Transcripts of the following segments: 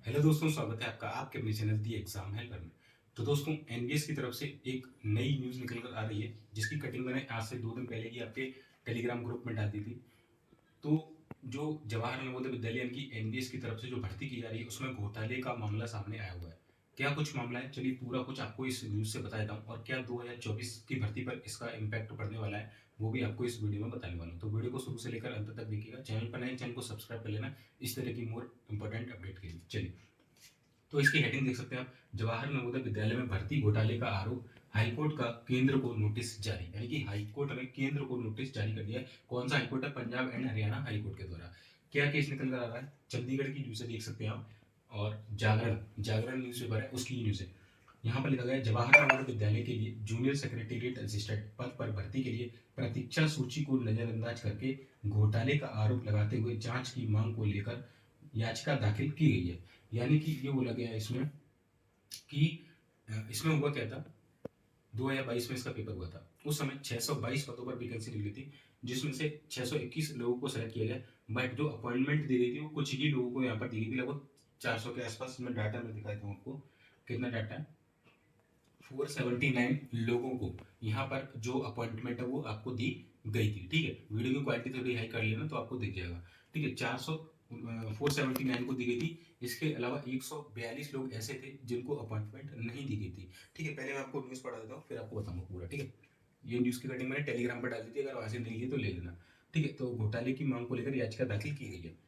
Hello दोस्तों, स्वागत है आपका आपके अपने चैनल दी एग्जाम हेल्पर में। तो दोस्तों, एनबीएस की तरफ से एक नई न्यूज़ निकल कर आ रही है, जिसकी कटिंग मैंने आज से 2 दिन पहले ही आपके टेलीग्राम ग्रुप में डाल दी थी। तो जो जवाहर नवोदय विद्यालय यानी एनबीएस की तरफ से जो भर्ती की जा रही है, उसमें घोटाले का मामला सामने आया हुआ है। क्या कुछ मामला है, चलिए पूरा कुछ आपको इस न्यूज़ से बता देता हूँ, और क्या 2024 की भर्ती पर इसका इम्पैक्ट पड़ने वाला है वो भी आपको इस वीडियो में बताने वाला हूँ। तो वीडियो को शुरू से लेकर अंत तक देखिएगा। चैनल पर नए, चैनल को सब्सक्राइब कर लेना इस तरह की मोर इंपॉर्टेंट अपडेट के लिए। चलिए, तो इसकी हेडिंग देख सकते हैं आप, जवाहर नवोदय विद्यालय में भर्ती घोटाले का आरोप, हाईकोर्ट का केंद्र को नोटिस जारी। यानी कि हाईकोर्ट ने केंद्र को नोटिस जारी कर दिया है। कौन सा हाईकोर्ट है? पंजाब एंड हरियाणा हाईकोर्ट के द्वारा। क्या केस निकल कर आ रहा है? चंडीगढ़ की न्यूज देख सकते हैं आप, और जागरण जागरण न्यूज पेपर है, उसकी न्यूज है। यहाँ पर लिखा गया है, जवाहर नवोदय विद्यालय के लिए जूनियर सेक्रेटेरिएट असिस्टेंट पद पर भर्ती के लिए प्रतीक्षा सूची को नजरअंदाज करके घोटाले का आरोप लगाते हुए जांच की मांग को लेकर याचिका दाखिल की गई है। यानी कि ये बोला गया है इसमें कि इसमें हुआ क्या था, 2022 में इसका पेपर हुआ था। उस समय 622 पदों पर वैकेंसी निकली थी, जिसमें से 621 लोगों को सेलेक्ट किया गया। बट जो अपॉइंटमेंट दी गई थी वो कुछ ही लोगों को यहाँ पर दी गई थी, लगभग 400 के आसपास। मैं डाटा में दिखाता हूँ आपको, कितना डाटा है। 479 लोगों को यहाँ पर जो अपॉइंटमेंट है वो आपको दी गई थी। ठीक है, वीडियो की क्वालिटी थोड़ी हाई कर लेना तो आपको दिख जाएगा। ठीक है, 479 को दी गई थी। इसके अलावा 142 लोग ऐसे थे जिनको अपॉइंटमेंट नहीं दी गई थी। ठीक है, पहले मैं आपको न्यूज़ पढ़ा देता हूँ, फिर आपको बताऊंगा पूरा। ठीक है, ये न्यूज़ की कटिंग मैंने टेलीग्राम पर डाल दी थी, अगर वहां से नहीं ली तो ले लेना। ठीक है, तो घोटाले की मांग को लेकर याचिका दाखिल की गई है।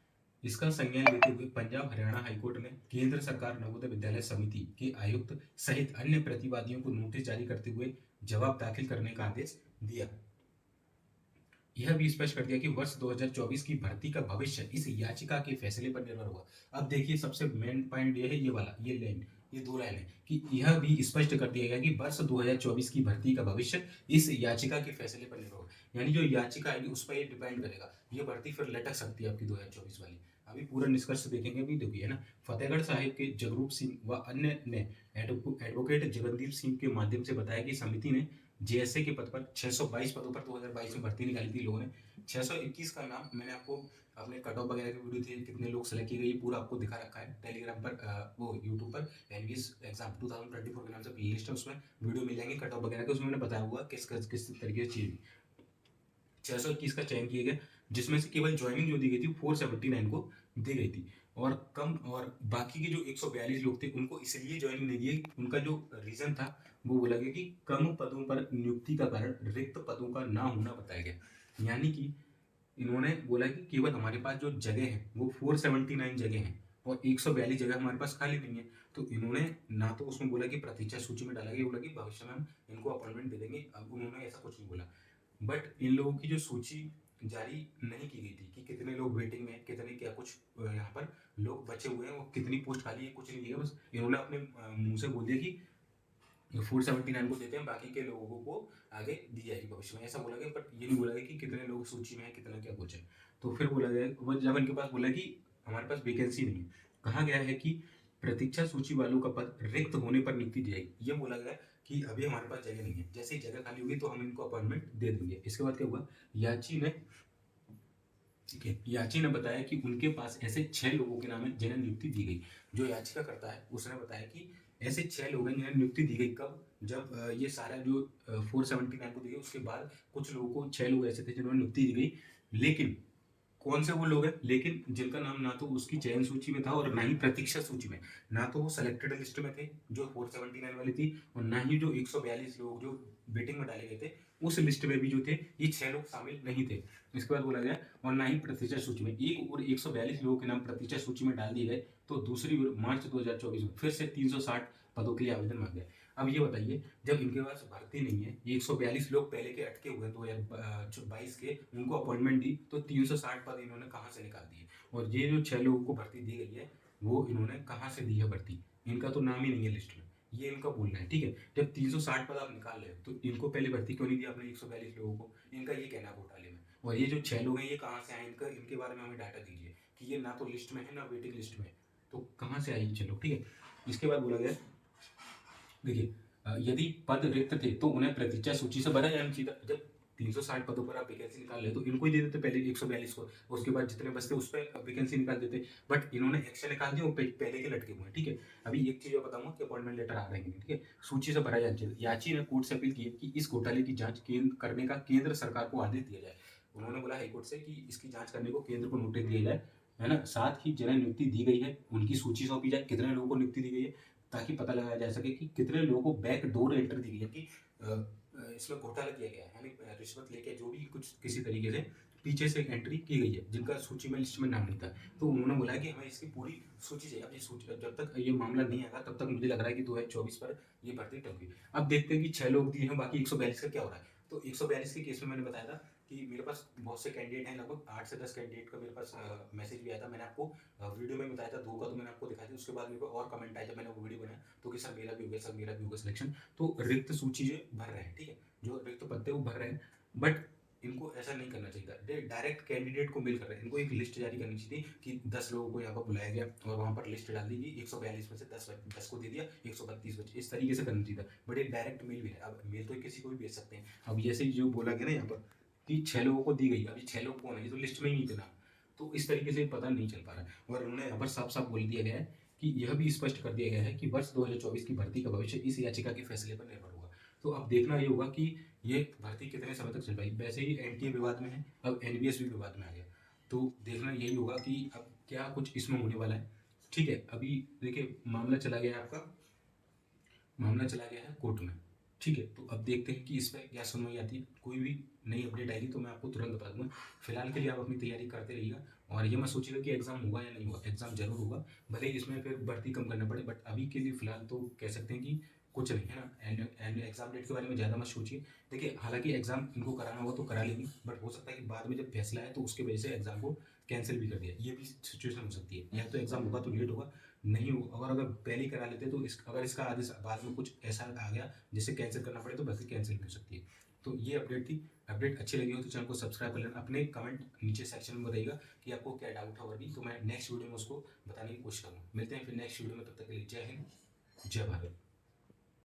इसका संज्ञान लेते हुए पंजाब हरियाणा हाईकोर्ट ने केंद्र सरकार नवोदय विद्यालय समिति के आयुक्त सहित अन्य प्रतिवादियों को नोटिस जारी करते हुए जवाब दाखिल करने का आदेश दिया। यह भी स्पष्ट कर दिया कि वर्ष 2024 की भर्ती का भविष्य इस याचिका के फैसले पर निर्भर होगा। अब देखिए, सबसे मेन पॉइंट ये है, ये वाला, ये लाइन, ये 2 लाइन है कि यह भी स्पष्ट कर दिया गया कि वर्ष 2024 की भर्ती का भविष्य इस याचिका के फैसले पर निर्भर होगा। यानी जो याचिका आएगी उस पर ये डिपेंड करेगा, ये भर्ती फिर लटक सकती है आपकी 2024 वाली। अभी पूरा निष्कर्ष देखेंगे। अभी देखिए, है ना, फतेहगढ़ साहिब के जगरूप सिंह व अन्य ने एडवोकेट जगनदीप सिंह के माध्यम से बताया कि समिति ने जेएसए के पद पर 622 पदों पर 2022 में भर्ती निकाली थी लोगों ने। 621 का नाम मैंने आपको अपने कट ऑफ वगैरह की वीडियो थी, कितने लोग सेलेक्ट किए गए, पूरा आपको दिखा रखा है टेलीग्राम पर, वो यूट्यूब पर एनवीएस एग्जाम 2024 के नाम से प्ले लिस्ट है, उसमें वीडियो मिल जाएंगे कट ऑफ वगैरह के। उसमें मैंने बताया हुआ किस किस तरीके से चीज 621 का चयन किया गया, जिसमें से केवल ज्वाइनिंग जो दी गई थी 479 को दी गई थी। और कम, और बाकी के जो 142 लोग थे उनको इसलिए ज्वाइनिंग नहीं दी। उनका जो रीजन था वो बोला गया कि कम पदों पर नियुक्ति का कारण रिक्त पदों का ना होना बताया गया। यानी कि इन्होंने बोला कि केवल हमारे पास जो जगह है वो 479 जगह हैं, और 142 जगह हमारे पास खाली नहीं है। तो इन्होंने ना तो उसमें बोला कि प्रतीक्षा सूची में डाला गया, बोला कि भविष्य में हम इनको अपॉइंटमेंट दे देंगे। अब उन्होंने ऐसा कुछ नहीं बोला। बट इन लोगों की जो सूची जारी नहीं की गई थी कि कितने लोग वेटिंग में, कितने क्या कुछ यहाँ पर लोग बचे हुए हैं, और कितनी पोस्ट खाली है, कुछ नहीं दिया। बस इन्होंने अपने मुंह से बोल दिया कि 479 को देते हैं, बाकी के लोगों को आगे दी जाएगी भविष्य में, ऐसा बोला गया। बट ये नहीं बोला गया कि कितने लोग सूची में है, कितना क्या कुछ है। तो फिर बोला गया, जब इनके पास बोला कि हमारे पास वैकेंसी नहीं है, कहा गया है कि प्रतीक्षा सूची वालों का पद रिक्त होने पर नियुक्ति दी जाएगी। ये बोला गया कि अभी हमारे पास जगह नहीं है, जैसे ही जगह खाली होगी तो हम इनको अपॉइंटमेंट दे देंगे। इसके बाद क्या हुआ, याची ने, ठीक है, याची ने बताया कि उनके पास ऐसे 6 लोगों के नाम है जिन्हें नियुक्ति दी गई। जो याचिका करता है उसने बताया कि ऐसे 6 लोग हैं जिन्हें नियुक्ति दी गई। कब? जब ये सारा जो 479 को दी गई, उसके बाद कुछ लोगों को, 6 लोग ऐसे थे जिन्होंने नियुक्ति दी गई। लेकिन कौन से वो लोग हैं, लेकिन जिनका नाम ना तो उसकी चयन सूची में था और ना ही प्रतीक्षा सूची में, ना तो वो सिलेक्टेड लिस्ट में थे जो 479 वाली थी, और ना ही जो 142 लोग जो वेटिंग में डाले गए थे उस लिस्ट में भी जो थे, ये 6 लोग शामिल नहीं थे। इसके बाद बोला गया, और ना ही प्रतीक्षा सूची में। एक और 142 लोगों के नाम प्रतीक्षा सूची में डाल दिए गए। तो दूसरी ओर मार्च 2024 में फिर से 360 पदों के लिए आवेदन मांग गए। अब ये बताइए, जब इनके पास भर्ती नहीं है, 142 लोग पहले के अटके हुए 2022 के, उनको अपॉइंटमेंट दी, तो 360 पद इन्होंने कहाँ से निकाल दिए। और ये जो 6 लोगों को भर्ती दी गई है वो इन्होंने कहाँ से दी है भर्ती, इनका तो नाम ही नहीं है लिस्ट में, ये इनका बोलना है। ठीक है, जब 360 पद आप निकाल रहे हो तो इनको पहले भर्ती क्यों नहीं दी आपने 142 लोगों को, इनका ये कहना है घोटाले में। और ये जो 6 लोग हैं ये कहाँ से आए, इनका, इनके बारे में हमें डाटा दीजिए कि ये ना तो लिस्ट में है ना वेटिंग लिस्ट में, तो कहाँ से आई 6 लोग। ठीक है, इसके बाद बोला गया, देखिए, यदि पद रिक्त थे तो उन्हें प्रतीक्षा सूची से भरा जाना चाहिए था। जब 360 पदों पर आप वैकेंसी निकाल रहे हो, तो इनको ही दे देते पहले 142 को, उसके बाद जितने बचते उस पर वैकेंसी निकाल देते। बट इन्होंने एक्शन निकाल दिया, वो पहले के लटके हुए हैं, ठीक है। अभी एक चीज़ मैं बताऊंगा कि अपॉइंटमेंट लेटर आ रहे हैं, ठीक है, सूची से भरा जाना चाहिए। याची ने कोर्ट से अपील की है कि इस घोटाले की जांच करने का केंद्र सरकार को आदेश दिया जाए। उन्होंने बोला हाईकोर्ट से कि इसकी जांच करने को केंद्र को नोटिस दिया जाए, है ना। साथ ही जिन्हें नियुक्ति दी गई है उनकी सूची सौंपी जाए, कितने लोगों को नियुक्ति दी गई है, ताकि पता लगाया जा सके कि कितने लोगों को बैक डोर एंट्री दी गई है, कि इसमें घोटाला किया गया है, यानी रिश्वत लेके जो भी कुछ किसी तरीके से पीछे से एंट्री की गई है, जिनका सूची में लिस्ट में नाम नहीं था। तो उन्होंने बोला कि हमें इसकी पूरी सूची चाहिए। अब ये सूची, जब तक ये मामला नहीं आएगा तब तक मुझे लग रहा है कि 2024 पर ये भर्ती टल। अब देखते हैं कि 6 लोग दिए हैं, बाकी 142 का क्या हो रहा है। तो 142 के केस में मैंने बताया था कि मेरे पास बहुत से कैंडिडेट हैं, लगभग 8 से 10 कैंडिडेट का मेरे पास मैसेज भी आया था। मैंने आपको वीडियो में बताया था, 2 का तो मैंने आपको दिखाया था। उसके बाद मेरे को और कमेंट आया जब मैंने वो वीडियो बनाया, तो कि सर मेरा भी हो गया, सर मेरा भी हो गया सिलेक्शन। तो रिक्त सूची जो भर रहे हैं, ठीक है, जो रिक्त पद वो भर रहे हैं, बट इनको ऐसा नहीं करना चाहिए था। डायरेक्ट कैंडिडेट को मेल कर रहे हैं। इनको एक लिस्ट जारी करनी चाहिए थी कि 10 लोगों को यहाँ पर बुलाया गया और वहाँ पर लिस्ट डाल दी कि 142 में से 10 को दे दिया, 132 बचे, इस तरीके से करना चाहिए था। बट एक डायरेक्ट मेल भी है। अब मेल तो किसी को भी भेज सकते हैं। अब जैसे जो बोला गया ना यहाँ पर कि 6 लोगों को दी गई, अभी 6 लोग कौन है, ये तो लिस्ट में ही नहीं थे नाम। तो इस तरीके से पता नहीं चल पा रहा है। और उन्होंने यहाँ पर साफ साफ बोल दिया गया है कि यह भी स्पष्ट कर दिया गया है कि वर्ष 2024 की भर्ती का भविष्य इस याचिका के फैसले पर निर्भर होगा। तो अब देखना ये होगा कि ये भर्ती कितने समय तक चल पाएगी। वैसे ही एनटीए विवाद में है, अब एनवीएस भी विवाद में आ गया। तो देखना यही होगा कि अब क्या कुछ इसमें होने वाला है, ठीक है। अभी देखिए मामला चला गया है आपका, मामला चला गया है कोर्ट में, ठीक है। तो अब देखते हैं कि इस पर क्या सुनवाई आती है। कोई भी नई अपडेट आएगी तो मैं आपको तुरंत बता दूंगा। फिलहाल के लिए आप अपनी तैयारी करते रहिएगा, और ये मत सोचिएगा कि एग्जाम होगा या नहीं होगा, एग्जाम जरूर होगा, भले ही इसमें फिर भर्ती कम करना पड़े। बट अभी के लिए फिलहाल तो कह सकते हैं कि कुछ नहीं है ना। एंड एग्जाम डेट के बारे में ज़्यादा मत सोचिए। देखिए हालांकि एग्जाम इनको कराना होगा तो करा लेंगे, बट हो सकता है कि बाद में जब फैसला है तो उसके वजह से एग्जाम को कैंसिल भी कर दिया, ये भी सिचुएशन हो सकती है। या तो एग्जाम होगा तो लेट होगा, नहीं हो, अगर पहले ही करा लेते तो अगर इसका आदेश बाद में कुछ ऐसा आ गया जिससे कैंसिल करना पड़े तो भर्ती कैंसिल भी हो सकती है। तो ये अपडेट थी। अपडेट अच्छी लगी हो तो चैनल को सब्सक्राइब कर लेना। अपने कमेंट नीचे सेक्शन में बताइएगा कि आपको क्या डाउट है, और भी तो मैं नेक्स्ट वीडियो में उसको बताने की कोशिश करूँगा। मिलते हैं फिर नेक्स्ट वीडियो में, तब तक के लिए जय हिंद, जय भारत।